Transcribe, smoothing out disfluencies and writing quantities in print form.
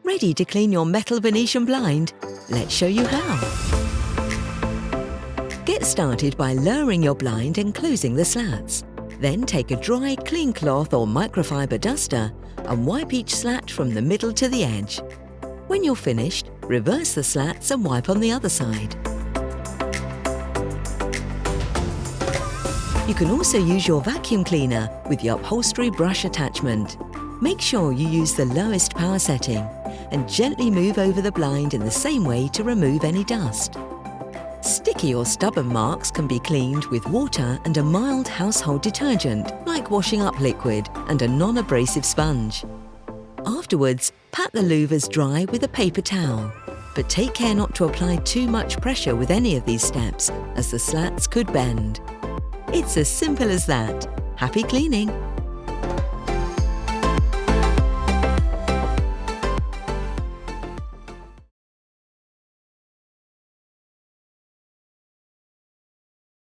Ready to clean your metal Venetian blind? Let's show you how. Get started by lowering your blind and closing the slats. Then take a dry, clean cloth or microfibre duster and wipe each slat from the middle to the edge. When you're finished, reverse the slats and wipe on the other side. You can also use your vacuum cleaner with the upholstery brush attachment. Make sure you use the lowest power setting and gently move over the blind in the same way to remove any dust. Sticky or stubborn marks can be cleaned with water and a mild household detergent like washing up liquid and a non-abrasive sponge. Afterwards, pat the louvres dry with a paper towel, but take care not to apply too much pressure with any of these steps as the slats could bend. It's as simple as that. Happy cleaning!